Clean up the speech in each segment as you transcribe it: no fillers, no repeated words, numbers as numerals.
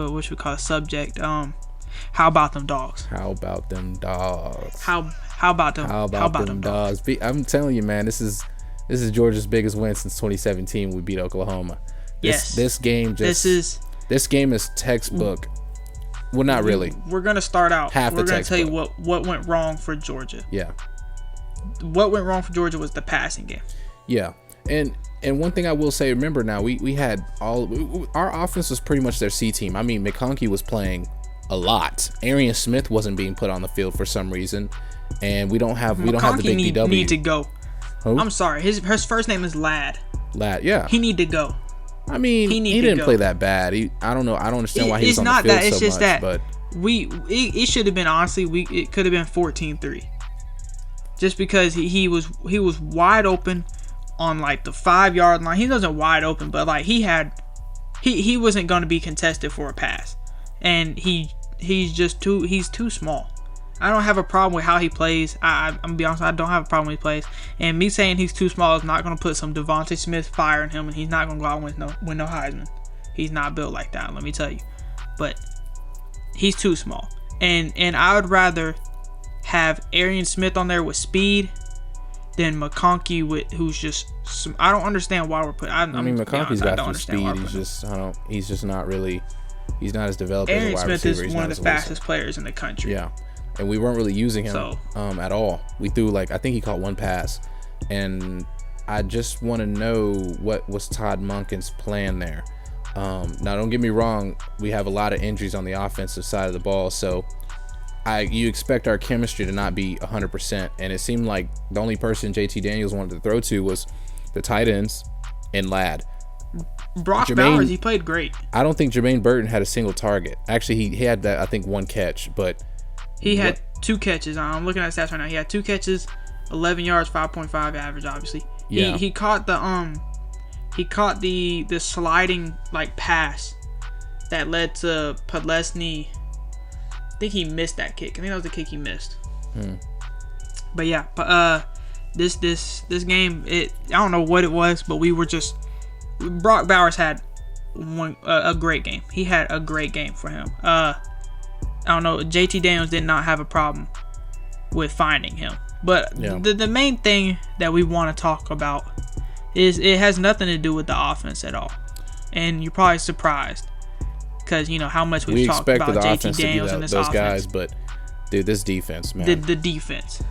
what we call a subject. How about them dogs? How about them dogs? How about them dogs? I'm telling you, man, this is Georgia's biggest win since 2017. We beat Oklahoma. This game is textbook. Well, not really. We're gonna start out. We're gonna tell you what went wrong for Georgia. Yeah. What went wrong for Georgia was the passing game. Yeah, and one thing I will say, remember now, we had our offense was pretty much their C team. I mean, McConkey was playing a lot. Arian Smith wasn't being put on the field for some reason, and we don't have the big DW. Need to go. Who? I'm sorry. His first name is Ladd. Ladd, yeah. He need to go. I mean, he didn't play that bad. I don't know. I don't understand why he was on the field so much. It's just that but it should have been, honestly, it could have been 14-3. Just because he was wide open on like the 5-yard line. He wasn't wide open, but like he wasn't going to be contested for a pass, and he's too small. I don't have a problem with how he plays. I'm gonna be honest, I don't have a problem with how he plays. And me saying he's too small is not gonna put some Devonta Smith fire in him, and he's not gonna go out and win no Heisman. He's not built like that, let me tell you. But he's too small, and I would rather have Arian Smith on there with speed than McConkey who's just. I don't understand why we're putting. McConkey's got some speed. He's just not really. He's not as developed as a wide receiver. Arian Smith is one of the fastest players in the country. Yeah. And we weren't really using him at all. We threw I think he caught one pass. And I just want to know what was Todd Monken's plan there. Now, don't get me wrong. We have a lot of injuries on the offensive side of the ball. So you expect our chemistry to not be 100%. And it seemed like the only person JT Daniels wanted to throw to was the tight ends and Ladd. Brock Bowers, he played great. I don't think Jermaine Burton had a single target. Actually, he had that, I think, one catch. But he had 2 catches. I'm looking at stats right now. He had 2 catches, 11 yards, 5.5 average. Obviously, yeah. He caught the sliding pass that led to Podlesny. I think he missed that kick. I think that was the kick he missed. But yeah, this game, I don't know what it was, but we were just. Brock Bowers had a great game. He had a great game for him. I don't know. JT Daniels did not have a problem with finding him. But the main thing that we want to talk about is it has nothing to do with the offense at all. And you're probably surprised because how much we've talked about JT Daniels and this offense. Guys, but dude, this defense, man. The defense.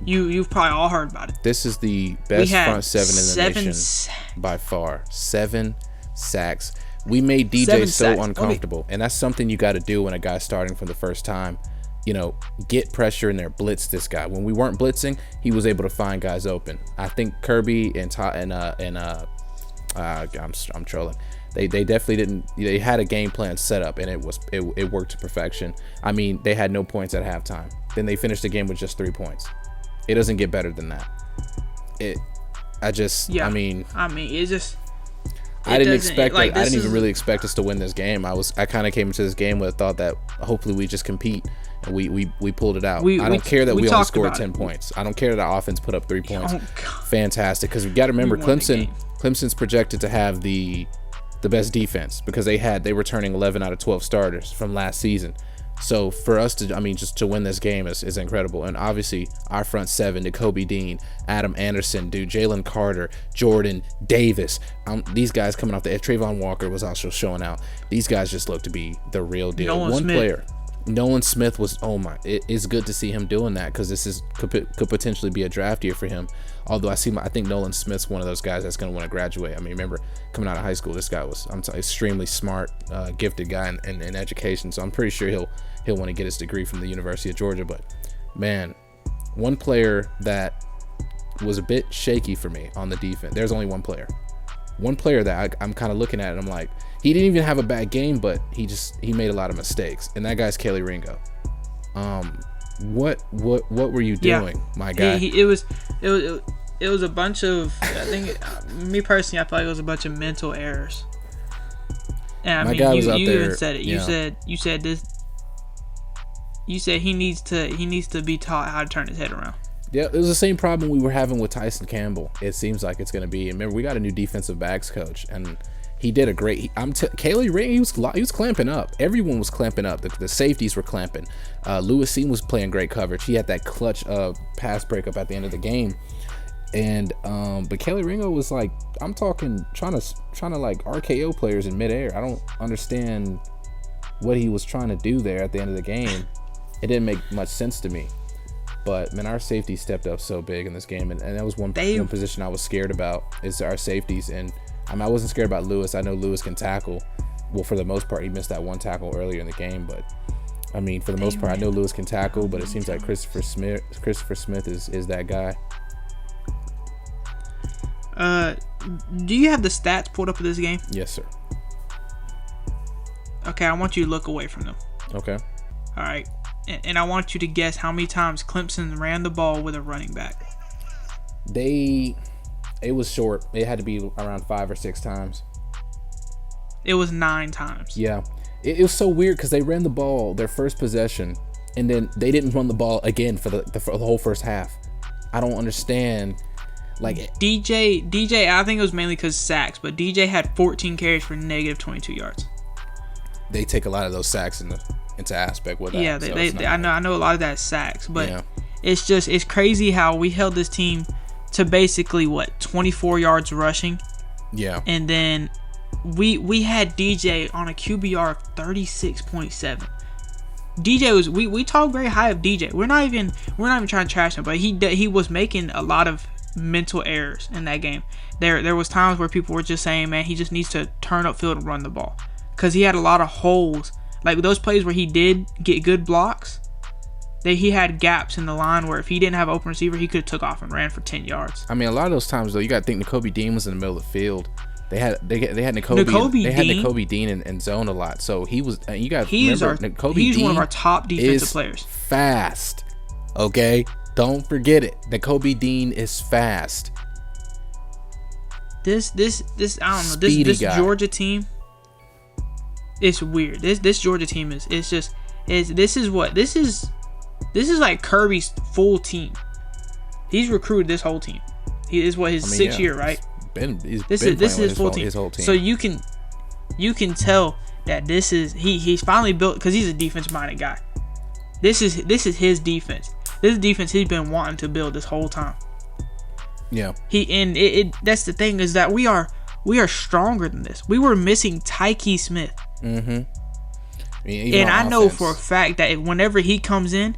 You've probably all heard about it. This is the best front seven in the nation by far. 7 sacks. We made DJ so uncomfortable, and that's something you got to do when a guy's starting for the first time. Get pressure in there, blitz this guy. When we weren't blitzing, he was able to find guys open. I think Kirby and I'm trolling. They definitely didn't. They had a game plan set up, and it worked to perfection. I mean, they had no points at halftime. Then they finished the game with just 3 points. It doesn't get better than that. I didn't expect it. I didn't even really expect us to win this game. I kind of came into this game with a thought that hopefully we just compete, and we pulled it out. I don't care that we only scored 10 points. I don't care that our offense put up 3 points. Fantastic, because we got to remember Clemson's projected to have the best defense because they were turning 11 out of 12 starters from last season. So for us to win this game is incredible. And obviously our front 7, Nakobe Dean, Adam Anderson, Jalen Carter, Jordan Davis. These guys coming off the edge. Trayvon Walker was also showing out. These guys just look to be the real deal. Player. Nolan Smith was, it's good to see him doing that because this could potentially be a draft year for him. Although I think Nolan Smith's one of those guys that's going to want to graduate. I mean, remember coming out of high school, this guy was extremely smart, gifted guy in education. So I'm pretty sure he'll want to get his degree from the University of Georgia. But man, one player that was a bit shaky for me on the defense. There's only one player that I'm kind of looking at, and I'm like, he didn't even have a bad game, but he made a lot of mistakes, and that guy's Kelly Ringo. What were you doing, my guy? It was a bunch of, I think, me personally, I feel like it was a bunch of mental errors. And my guy was out you there. Even said it. You said this. You said he needs to be taught how to turn his head around. Yeah, it was the same problem we were having with Tyson Campbell. It seems like it's going to be. And remember, we got a new defensive backs coach, and He did a great. Kelee Ringo, he was clamping up. Everyone was clamping up. The safeties were clamping. Lewis Cine was playing great coverage. He had that clutch pass breakup at the end of the game. And but Kelee Ringo was like, I'm talking trying to like RKO players in midair. I don't understand what he was trying to do there at the end of the game. It didn't make much sense to me. But man, our safety stepped up so big in this game, and that was one position I was scared about is our safeties. And I wasn't scared about Lewis. I know Lewis can tackle. Well, for the most part, he missed that one tackle earlier in the game. But I mean, for the most part, I know Lewis can tackle. But it seems like Christopher Smith is that guy. Do you have the stats pulled up for this game? Yes, sir. Okay, I want you to look away from them. Okay. All right. And I want you to guess how many times Clemson ran the ball with a running back. It was short. It had to be around 5 or 6 times. It was 9 times. Yeah. It was so weird because they ran the ball their first possession, and then they didn't run the ball again for the whole first half. I don't understand. Like DJ, I think it was mainly because sacks, but DJ had 14 carries for negative 22 yards. They take a lot of those sacks into aspect with that. Yeah, I know a lot of that is sacks, but it's crazy how we held this team to basically 24 yards rushing. Yeah. And then we had DJ on a QBR of 36.7. DJ was we talk very high of DJ. We're not even trying to trash him, but he was making a lot of mental errors in that game. There was times where people were just saying, man, he just needs to turn upfield and run the ball, because he had a lot of holes. Like those plays where he did get good blocks, he had gaps in the line where if he didn't have an open receiver, he could have took off and ran for 10 yards. I mean, a lot of those times though, you got to think Nakobe Dean was in the middle of the field. They had Nakobe Dean in zone a lot, so he was. You got to remember, Nakobe Dean. He's one of our top defensive players. Fast, okay. Don't forget it. Nakobe Dean is fast. This I don't know. This Georgia team. It's weird. This Georgia team is like Kirby's full team. He's recruited this whole team. He is his sixth year, right? This is his full team. His whole team. So you can tell that he's finally built, because he's a defense minded guy. This is his defense. This is defense he's been wanting to build this whole time. Yeah. That's the thing, is that we are stronger than this. We were missing Tyke Smith. Mm-hmm. And I know for a fact that whenever he comes in,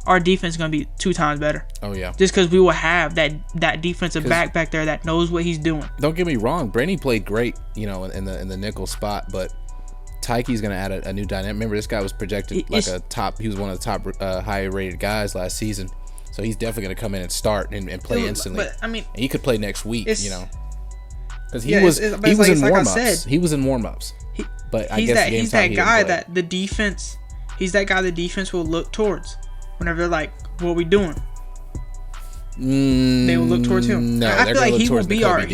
our defense is going to be 2 times better. Oh, yeah. Just because we will have that defensive back there that knows what he's doing. Don't get me wrong. Brady played great, in the nickel spot, but Tyke's going to add a new dynamic. Remember, this guy was projected he was one of the top higher rated guys last season. So he's definitely going to come in and start and play instantly. But, I mean, and he could play next week, Because he was in warm-ups. He was in warm-ups. But I guess he's that guy that the defense will look towards whenever they're like, what are we doing? They will look towards him. No, I feel like he will be our.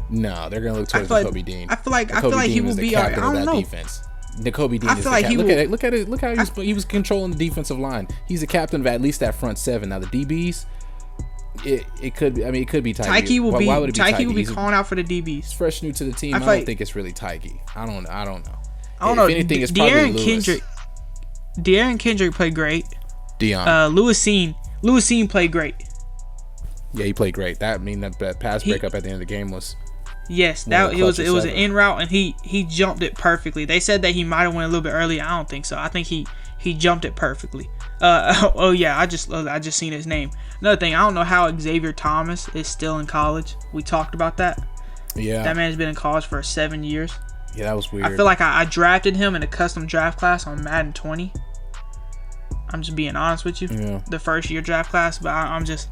No, they're gonna look towards Nakobe Dean. I feel like he will be our. I don't know. Defense. Nakobe Dean is the captain. Look at it. Look how he was controlling the defensive line. He's the captain of at least that front 7. Now the DBs, it could be. I mean, it could be Tyke. Tyke will be. Tyke will be calling out for the DBs. He's fresh new to the team. I don't think it's really Tyke. I don't know. I don't know. If anything, it's probably Lewis. De'Aaron Kendrick played great. Lewis Cine played great. Yeah, he played great. That pass breakup at the end of the game was. Yes, it was an in route, and he jumped it perfectly. They said that he might have went a little bit early. I don't think so. I think he jumped it perfectly. I just seen his name. Another thing, I don't know how Xavier Thomas is still in college. We talked about that. Yeah, that man's been in college for 7 years. Yeah, that was weird. I feel like I drafted him in a custom draft class on Madden 20. I'm just being honest with you. Yeah. The first year draft class, but I'm just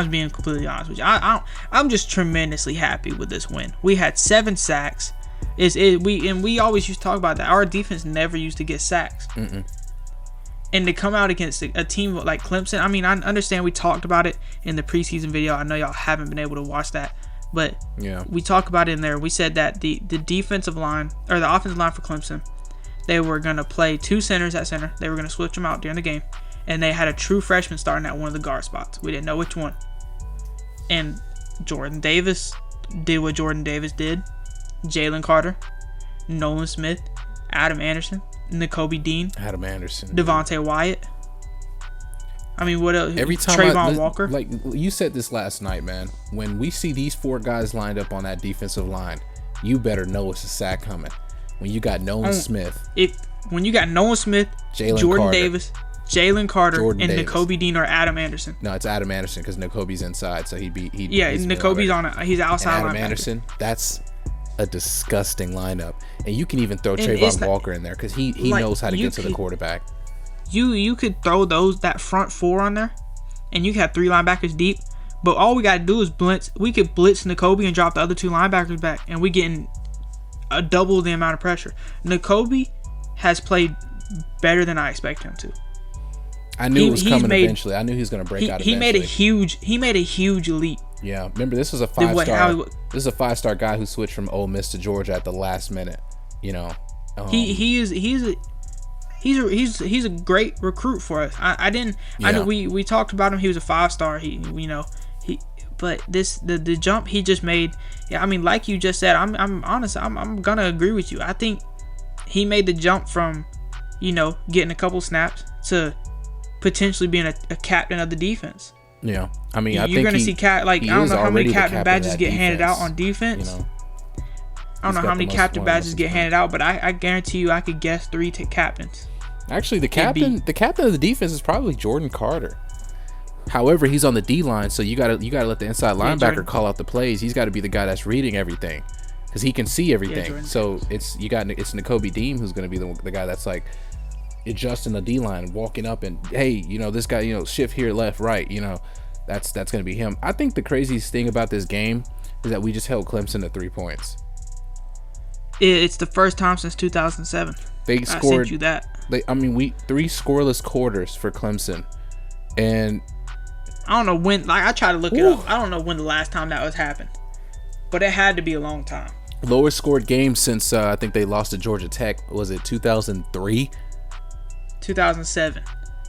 being completely honest with you. I'm just tremendously happy with this win. We had 7 sacks. We always used to talk about that. Our defense never used to get sacks. Mm-mm. And to come out against a team like Clemson, I mean, I understand we talked about it in the preseason video. I know y'all haven't been able to watch that, but yeah, we talked about it in there. We said that the defensive line, or the offensive line for Clemson, they were going to play 2 centers at center. They were going to switch them out during the game. And they had a true freshman starting at one of the guard spots. We didn't know which one. And Jordan Davis did what Jordan Davis did. Jalen Carter. Nolan Smith, Adam Anderson, Nakobe Dean, Devontae Wyatt. I mean, what else? Every time Trayvon Walker. Like you said this last night, man. When we see these 4 guys lined up on that defensive line, you better know it's a sack coming. When you got Nolan Smith, when you got Nolan Smith, Jordan Davis, Jalen Carter, and Nakobe Dean or Adam Anderson. No, it's Adam Anderson because Nakobe's inside, so he'd Nakobe's he's outside. And Adam Anderson, that's a disgusting lineup, and you can even throw Trayvon Walker in there because he knows how to get to the quarterback. You could throw that front 4 on there, and you could have 3 linebackers deep. But all we got to do is blitz. We could blitz Nakobe and drop the other 2 linebackers back, and we getting a double the amount of pressure. Nakobe has played better than I expect him to. I knew it was coming eventually. I knew he was going to break out eventually. He made a huge leap. Yeah, remember this was a 5-star. This is a 5-star guy who switched from Ole Miss to Georgia at the last minute. You know, he's a great recruit for us. I know we talked about him. He was a 5-star. But the jump he just made. Yeah, I mean, like you just said, I'm honest. I'm gonna agree with you. I think he made the jump from, getting a couple snaps to potentially being a captain of the defense. Yeah, I mean, you're gonna see I don't know how many captain badges get handed out on defense. I don't know how many captain badges get handed out, but I guarantee you, I could guess 3 captains. Actually, the captain of the defense is probably Jordan Carter. However, he's on the D line, so you gotta let the inside linebacker call out the plays. He's got to be the guy that's reading everything, because he can see everything. So it's Nakobe Dean who's gonna be the guy that's like adjusting the D line, walking up and hey, this guy, shift here, left, right. That's gonna be him. I think the craziest thing about this game is that we just held Clemson to 3 points. It's the first time since 2007. They scored. I sent you that. 3 scoreless quarters for Clemson, and I don't know when. I tried to look it up. I don't know when the last time that was happened, but it had to be a long time. Lowest scored game since I think they lost to Georgia Tech. Was it 2003? 2007.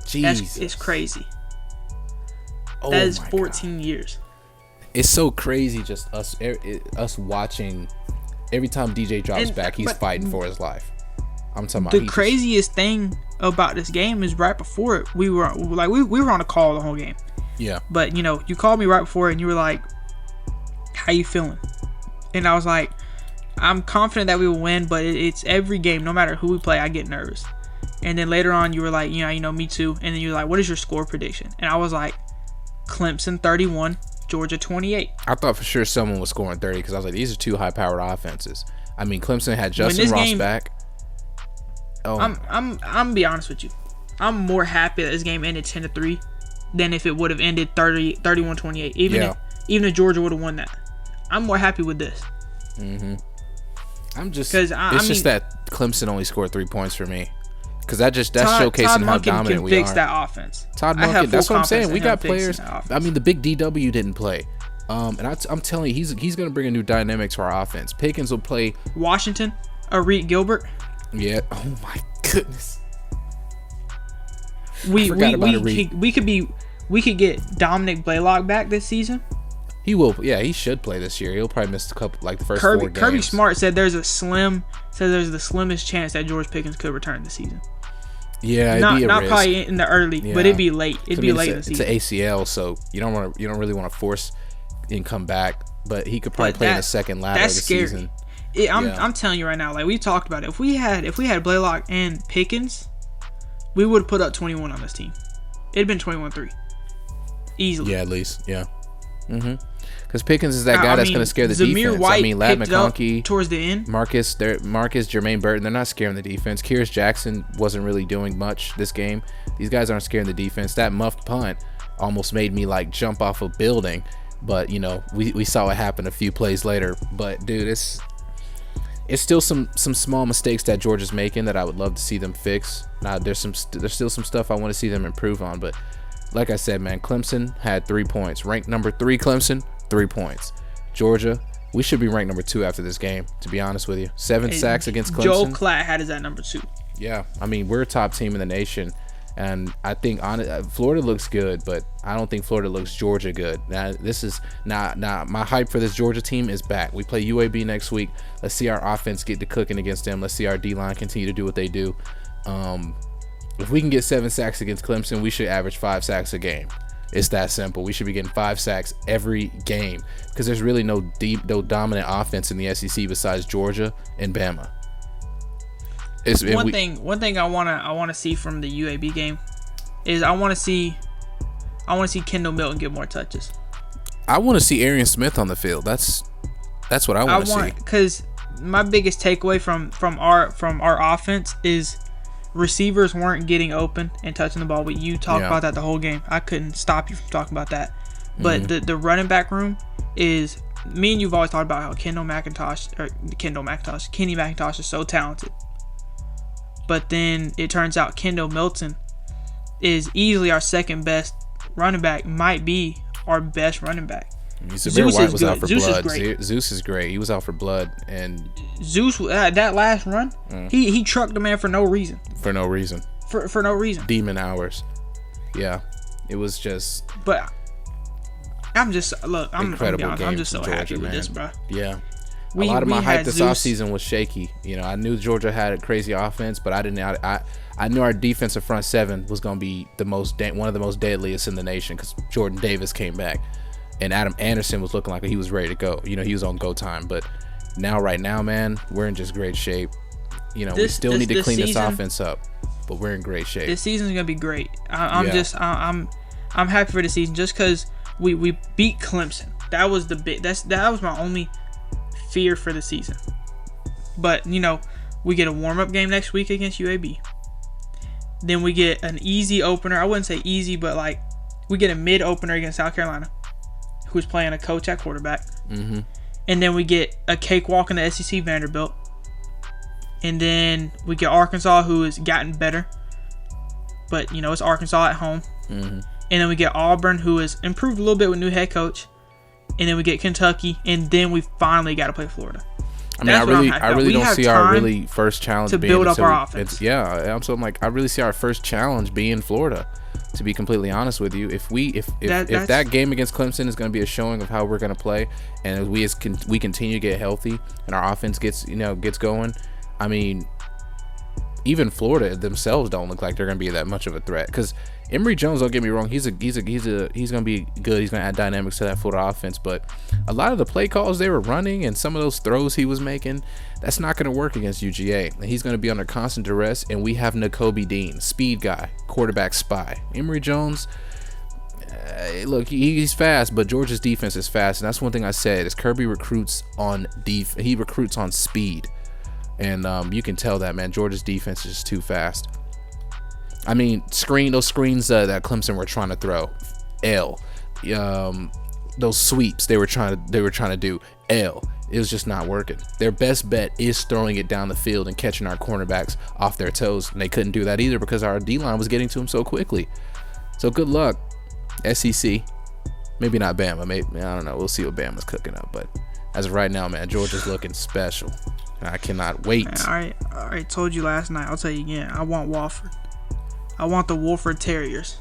Jesus, it's crazy. That is 14 years. It's so crazy, just us watching. Every time DJ drops back, he's fighting for his life. I'm talking about the craziest thing about this game is right before it, we were on a call the whole game. Yeah. But you called me right before it and you were like, "How you feeling?" And I was like, "I'm confident that we will win, but it's every game, no matter who we play, I get nervous." And then later on, you were like, me too. And then you were like, "What is your score prediction?" And I was like, "Clemson 31, Georgia 28." I thought for sure someone was scoring 30 because I was like, these are 2 high-powered offenses. I mean, Clemson had Justin Ross back. I'm gonna be honest with you. I'm more happy that this game ended 10-3 than if it would have ended 31-28. Even if Georgia would have won that, I'm more happy with this. Mm-hmm. I'm just just that Clemson only scored 3 points for me. Because that's showcasing how dominant we are. Fix that offense. Todd Monken, that's what I'm saying. We got players. I mean, the big DW didn't play, and I'm telling you, he's going to bring a new dynamic to our offense. Pickens will play. Washington, Reed Gilbert. Yeah. Oh my goodness. We could get Dominic Blaylock back this season. He will. Yeah, he should play this year. He'll probably miss a couple, like the first 4 games. Kirby Smart said there's the slimmest chance that George Pickens could return this season. Yeah, it'd be a not risk. Probably in the early, but it'd be late. It'd be late in the season. It's an ACL, so you don't really want to force and come back. But he could probably play in the second ladder of the season. I'm telling you right now, like we talked about it. If we had Blaylock and Pickens, we would have put up 21 on this team. It'd been 21-3, easily. Yeah, at least. Yeah. Because Pickens is that guy that's going to scare the defense. White Ladd McConkey, towards the end. Marcus, Jermaine Burton, they're not scaring the defense. Kyrus Jackson wasn't really doing much this game. These guys aren't scaring the defense. That muffed punt almost made me like jump off a building. But, we saw it happen a few plays later. But, dude, it's still some small mistakes that Georgia's making that I would love to see them fix. Now, there's still some stuff I want to see them improve on. But, like I said, man, Clemson had 3 points. Ranked number 3, Clemson, 3 points. Georgia, we should be ranked number 2 after this game, to be honest with you. 7 sacks against Clemson. Joe Klatt had us at number 2. Yeah, I mean, we're a top team in the nation, And I think Florida looks good, but I don't think Florida looks Georgia good. Now, this is not my hype for this Georgia team is back. We play UAB next week. Let's see our offense get to cooking against them. Let's see our D-line continue to do what they do. If we can get 7 sacks against Clemson, we should average 5 sacks a game. It's that simple. We should be getting 5 sacks every game because there's really no dominant offense in the SEC besides Georgia and Bama. One thing I wanna see from the UAB game is I wanna see Kendall Milton get more touches. I want to see Arian Smith on the field. That's what I want to see. Because my biggest takeaway from our offense is receivers weren't getting open and touching the ball. But you talked about that the whole game. I couldn't stop you from talking about that. But the running back room is, me and you've always talked about how Kenny McIntosh is so talented. But then it turns out Kendall Milton is easily our second best running back, might be our best running back. Zeus White was out for blood. Zeus is great. He was out for blood, and Zeus that last run, he trucked the man for no reason. For no reason. For no reason. Demon hours. Yeah, it was just. But I'm just so happy with this, bro. Yeah. A lot of my hype this offseason was shaky. You know, I knew Georgia had a crazy offense, but I knew our defensive front seven was going to be one of the most deadliest in the nation because Jordan Davis came back. And Adam Anderson was looking like he was ready to go. You know, he was on go time. But right now, man, we're in just great shape. You know, we still need to clean this offense up, but we're in great shape. This season's gonna be great. I'm happy for the season just because we beat Clemson. That was that was my only fear for the season. But you know, we get a warm up game next week against UAB. Then we get an easy opener. I wouldn't say easy, but like we get a mid opener against South Carolina, who's playing a coach at quarterback. Mm-hmm. And then we get a cakewalk in the SEC, Vanderbilt. And then we get Arkansas, who has gotten better. But, you know, it's Arkansas at home. Mm-hmm. And then we get Auburn, who has improved a little bit with new head coach. And then we get Kentucky. And then we finally got to play Florida. I mean, I really don't see our really first challenge to build up our offense. I really see our first challenge being Florida. To be completely honest with you, if that game against Clemson is going to be a showing of how we're going to play, and as we continue to get healthy and our offense gets going, I mean, even Florida themselves don't look like they're going to be that much of a threat. Because Emory Jones, don't get me wrong, he's going to be good. He's going to add dynamics to that Florida offense. But a lot of the play calls they were running and some of those throws he was making, that's not going to work against UGA. And he's going to be under constant duress. And we have Nakobe Dean, speed guy, quarterback spy. Emory Jones, look, he's fast, but Georgia's defense is fast. And that's one thing I said is Kirby recruits on he recruits on speed. And you can tell that, man. Georgia's defense is just too fast. I mean, those screens that Clemson were trying to throw, those sweeps they were trying to do, it was just not working. Their best bet is throwing it down the field and catching our cornerbacks off their toes, and they couldn't do that either because our D-line was getting to them so quickly. So good luck, SEC. Maybe not Bama. Maybe, I don't know. We'll see what Bama's cooking up, but as of right now, man, Georgia's looking special. I cannot wait. Man, all right. Told you last night. I'll tell you again. I want Wofford. I want the Wolford Terriers.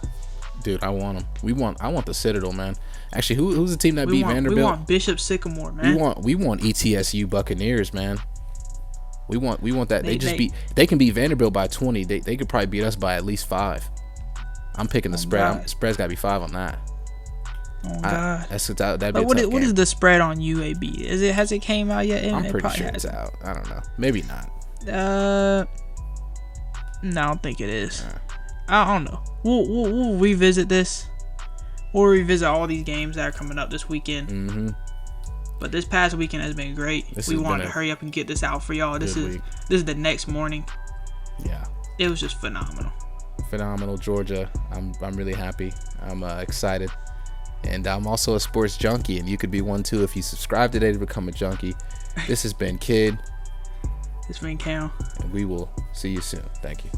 Dude, I want them. I want the Citadel, man. Actually, who's the team that beat Vanderbilt? We want Bishop Sycamore, man. We want ETSU Buccaneers, man. We want that. They can beat Vanderbilt by 20. They could probably beat us by at least 5. I'm picking the spread. Spread's got to be 5 on that. Oh God! That'd be a tough game. What is the spread on UAB? Has it came out yet? I'm pretty sure it's out. I don't know. Maybe not. No, I don't think it is. I don't know. We'll revisit this. We'll revisit all these games that are coming up this weekend. Mm-hmm. But this past weekend has been great. We wanted to hurry up and get this out for y'all. This is the next morning. Yeah. It was just phenomenal. Phenomenal, Georgia. I'm really happy. I'm excited. And I'm also a sports junkie, and you could be one too if you subscribe today to become a junkie. This has been Kid. It's been Cal. And we will see you soon. Thank you.